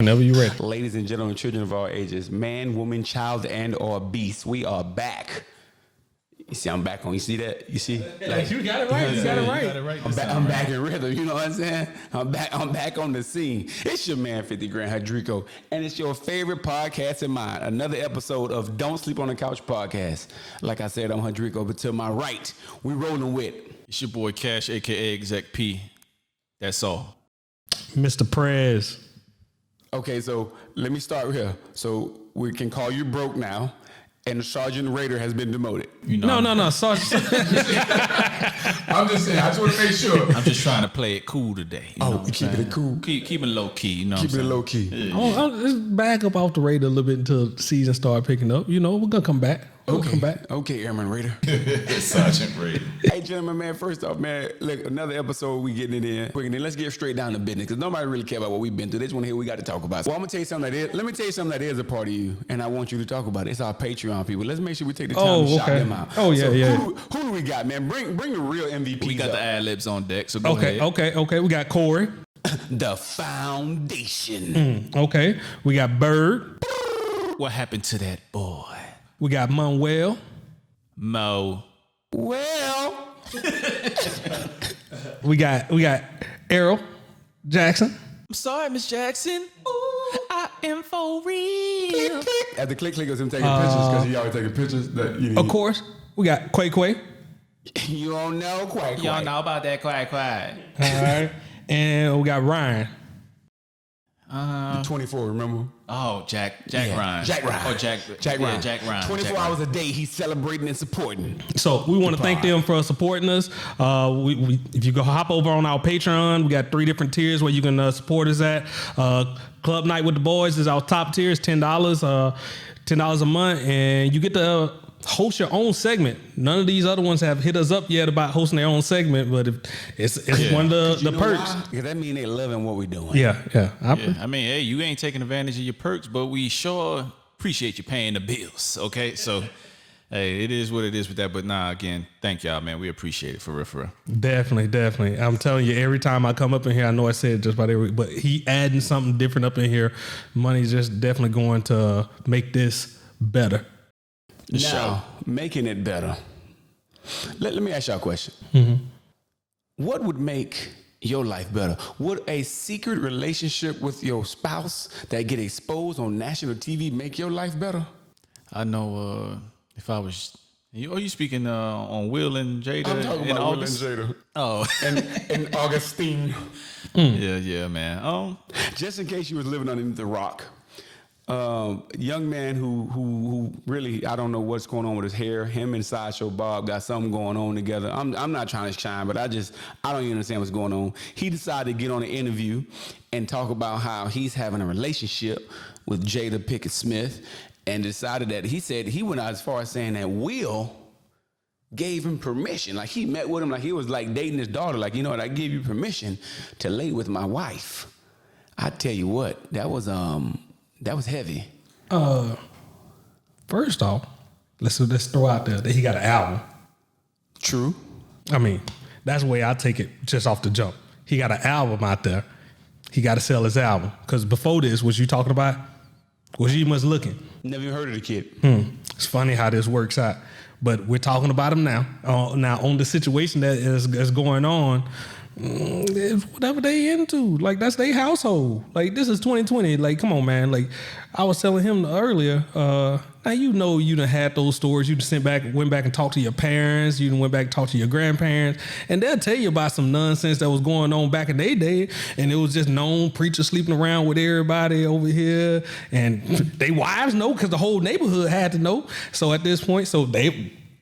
Whenever you're ready. Ladies and gentlemen, children of all ages, man, woman, child, and or beast, we are back. You see, I'm back on. You see that? You see? Like, you got it right. You got it right. I'm back in rhythm. You know what I'm saying? I'm back on the scene. It's your man, 50 Grand Hydrico, and it's your favorite podcast of mine. Another episode of Don't Sleep on the Couch podcast. Like I said, I'm Hydrico, but to my right, we rolling with. It's your boy Cash, aka Exec P. That's all. Mr. Prez. Okay, so let me start here. So we can call you broke now, and Sergeant Raider has been demoted. You know, No. Sergeant. I'm just saying. I just want to make sure. I'm just trying to play it cool today. You keeping it cool. Keep it low key. You know, Keeping it low key. Yeah. Let's back up off the radar a little bit until the season start picking up. You know, we're gonna come back. Okay, Airman Raider. Sergeant Raider. Hey, gentlemen, man. First off, man, look, another episode. We getting it in quick, and then let's get straight down to business because nobody really care about what we've been through. They just want to hear what we got to talk about. Well, I'm gonna tell you something let me tell you something that is a part of you, and I want you to talk about it. It's our Patreon people. Let's make sure we take the time to shout them out. Oh yeah, so yeah. Who do we got, man? Bring the real MVPs. We got up. the ad libs on deck. So go ahead. Okay. We got Corey. The foundation. Okay. We got Bird. What happened to that boy? We got Manuel. Mo. Well, We got Errol Jackson. I'm sorry, Miss Jackson. Ooh, I am for real. at the click was him taking pictures because he always taking pictures. Of course, we got Quay. You don't know quite. Y'all know about that quiet. All right. And we got Ryan. 24, remember? Oh, Jack Yeah. Ryan. Jack Ryan. Oh, Jack Ryan. Yeah, Jack Ryan. 24 Jack hours Ryan. a day, he's celebrating and supporting. So we want to thank them for supporting us. We if you go hop over on our Patreon, we got 3 different tiers where you can support us at. Club Night with the Boys is our top tier. It's $10, $10 a month, and you get to host your own segment. None of these other ones have hit us up yet about hosting their own segment, but it's one of the perks. Because that means they loving what we're doing. Yeah. I mean, hey, you ain't taking advantage of your perks, but we sure appreciate you paying the bills. Okay, so hey, it is what it is with that. But again, thank y'all, man. We appreciate it for real. Definitely. I'm telling you, every time I come up in here, I know I said it just about every, but he adding something different up in here. Money's just definitely going to make this better. Now, making it better. Let me ask y'all a question. Mm-hmm. What would make your life better? Would a secret relationship with your spouse that get exposed on national TV make your life better? I know if I was... Are you speaking on Will and Jada? I'm talking about Will and Jada. Oh. and Augustine. Yeah, man. Just in case you was living underneath the rock. Young man who really, I don't know what's going on with his hair. Him and Sideshow Bob got something going on together. I'm not trying to shine, but I don't even understand what's going on. He decided to get on an interview and talk about how he's having a relationship with Jada Pinkett Smith, and decided that he went out as far as saying that Will gave him permission. Like he met with him, like he was like dating his daughter. Like, you know what, I give you permission to lay with my wife. I tell you what, that was heavy. First off, let's throw out there that he got an album. True. I mean, that's the way I take it just off the jump. He got an album out there. He got to sell his album. Because before this, was you talking about? Was you much looking? Never even heard of the kid. It's funny how this works out. But we're talking about him now. Now, on the situation that is going on, whatever they into, like that's their household. Like this is 2020. Like, come on, man. Like I was telling him earlier. Now you know you done had those stories. You done went back and talked to your parents. You done went back and talked to your grandparents, and they'll tell you about some nonsense that was going on back in their day. And it was just known preachers sleeping around with everybody over here, and they wives know because the whole neighborhood had to know. So at this point,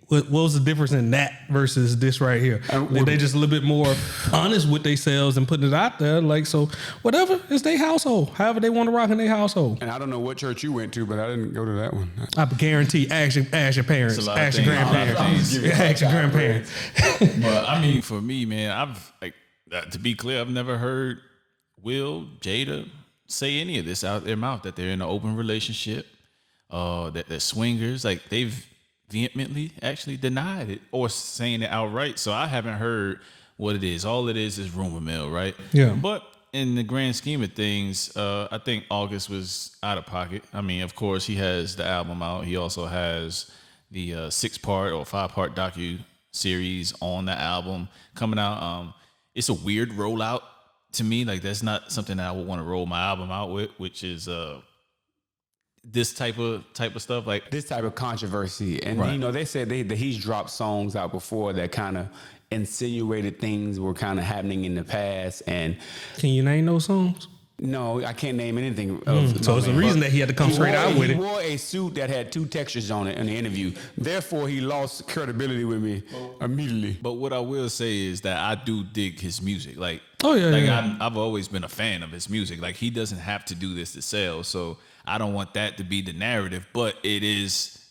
what was the difference in that versus this right here? They just a little bit more honest with themselves and putting it out there. Like, so whatever, it's their household. However they want to rock in their household. And I don't know what church you went to, but I didn't go to that one. I guarantee, ask your parents, ask your grandparents, ask your grandparents. But I mean, for me, man, to be clear, I've never heard Will, Jada say any of this out their mouth, that they're in an open relationship, that they're swingers. Like they've vehemently actually denied it or saying it outright. So I haven't heard what it is. All it is rumor mill, right? Yeah. But in the grand scheme of things, I think August was out of pocket. I mean, of course, he has the album out. He also has the 6-part or 5-part docu series on the album coming out. It's a weird rollout to me. Like, that's not something that I would want to roll my album out with, which is this type of stuff, like this type of controversy. And Right. you know, they said that he's dropped songs out before that kind of insinuated things were kind of happening in the past. And Can you name those songs? no, I can't name anything. So it's the reason that he had to come straight out with He it. wore a suit that had 2 textures on it in the interview. Therefore, he lost credibility with me immediately. But what I will say is that I do dig his music. Like, Oh, yeah, like yeah. I've always been a fan of his music. Like, he doesn't have to do this to sell, so I don't want that to be the narrative. But it is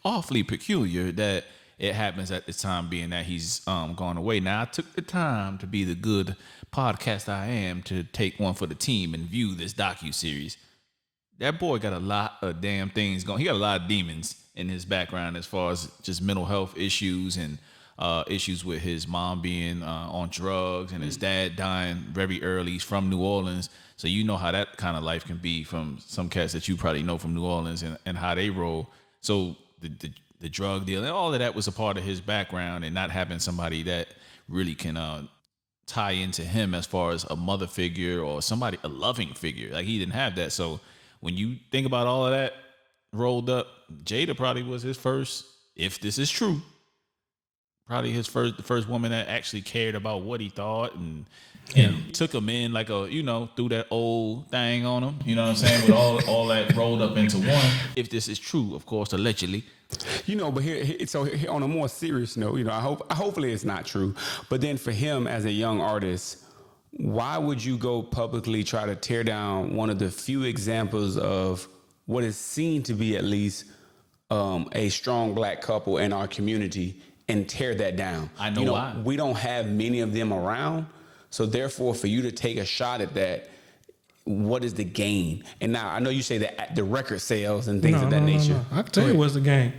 awfully peculiar that it happens at the time, being that he's gone away. Now, I took the time to be the good podcast I am to take one for the team and view this docu-series. That boy got a lot of damn things going. He got a lot of demons in his background as far as just mental health issues and issues with his mom being on drugs and his dad dying very early. He's from New Orleans, so you know how that kind of life can be from some cats that you probably know from New Orleans and how they roll. So the drug deal and all of that was a part of his background, and not having somebody that really can tie into him as far as a mother figure or somebody, a loving figure. Like, he didn't have that. So when you think about all of that rolled up, Jada probably was his first, if this is true, probably the first woman that actually cared about what he thought and took him in like threw that old thing on him. You know what I'm saying? With all that rolled up into one. If this is true, of course, allegedly. You know, but here on a more serious note, you know, hopefully it's not true. But then for him as a young artist, why would you go publicly try to tear down one of the few examples of what is seen to be at least a strong black couple in our community and tear that down? I know why. We don't have many of them around. So therefore, for you to take a shot at that, what is the gain? And now I know you say that the record sales and things of that nature. No. I can tell you what's the game.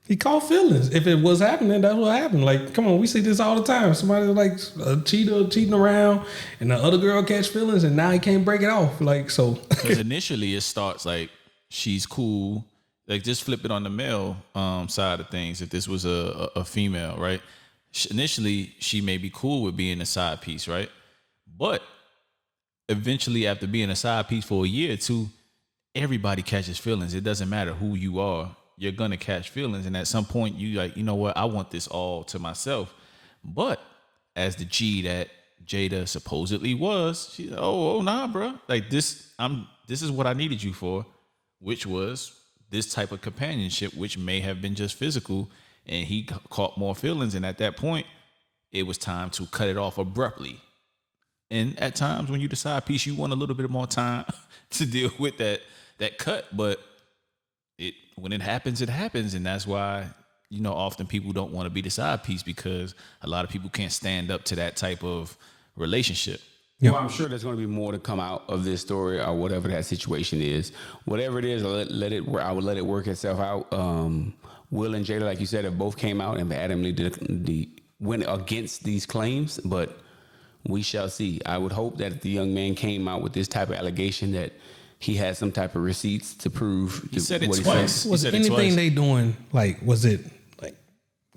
He caught feelings. If it was happening, that's what happened. Like, come on, we see this all the time. Somebody like a cheater cheating around, and the other girl catch feelings, and now he can't break it off. Like, so. Because initially it starts like she's cool. Like, just flip it on the male side of things. If this was a female, right? Initially, she may be cool with being a side piece, right? But eventually, after being a side piece for a year or two, everybody catches feelings. It doesn't matter who you are. You're going to catch feelings. And at some point, you like, you know what? I want this all to myself. But as the G that Jada supposedly was, she's like, oh, nah, bro. Like, this is what I needed you for, which was this type of companionship, which may have been just physical. And he caught more feelings. And at that point, it was time to cut it off abruptly. And at times when you decide piece, you want a little bit more time to deal with that cut. But when it happens, it happens. And that's why, often people don't want to be the side piece, because a lot of people can't stand up to that type of relationship. Well, I'm sure there's going to be more to come out of this story or whatever that situation is. Whatever it is, I would let it work itself out. Will and Jada, like you said, have both came out and adamantly went against these claims, but we shall see. I would hope that if the young man came out with this type of allegation, that he had some type of receipts to prove He said it what twice. Was it anything they doing, like, was it, like,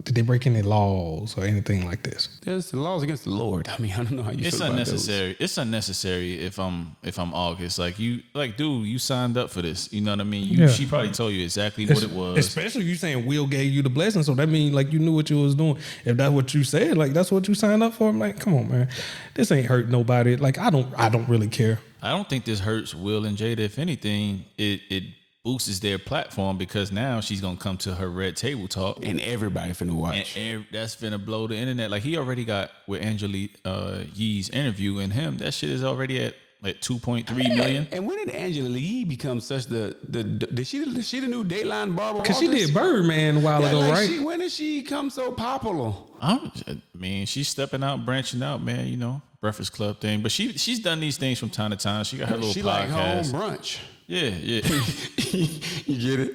did they break any laws or anything like this? There's the laws against the Lord. I mean, I don't know how you It's feel about unnecessary. It's unnecessary if I'm August. Like, dude, you signed up for this. You know what I mean? She probably told you exactly what it was. Especially if you saying Will gave you the blessing, so that means like you knew what you was doing. If that's what you said, like that's what you signed up for. I'm like, come on, man, this ain't hurt nobody. Like I don't really care. I don't think this hurts Will and Jada. If anything, it boosts their platform, because now she's gonna come to her red table talk, and everybody finna watch. and that's finna blow the internet. Like, he already got with Angela Yee's interview, and him, that shit is already at like 2.3 million. And when did Angela Yee become such the did she the new Dateline Barbara? Because she did Birdman a while ago, right? When did she come so popular? I mean, she's stepping out, branching out, man. Breakfast Club thing, but she's done these things from time to time. She got her little She podcast. like home brunch. Yeah. You get it?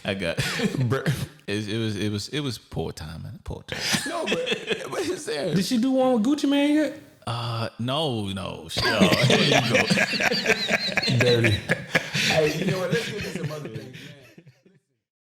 I got it. It was poor timing. No, but it's there. Did she do one with Gucci Mane yet? No. There you go. Dirty. Hey, you know what? Let's get this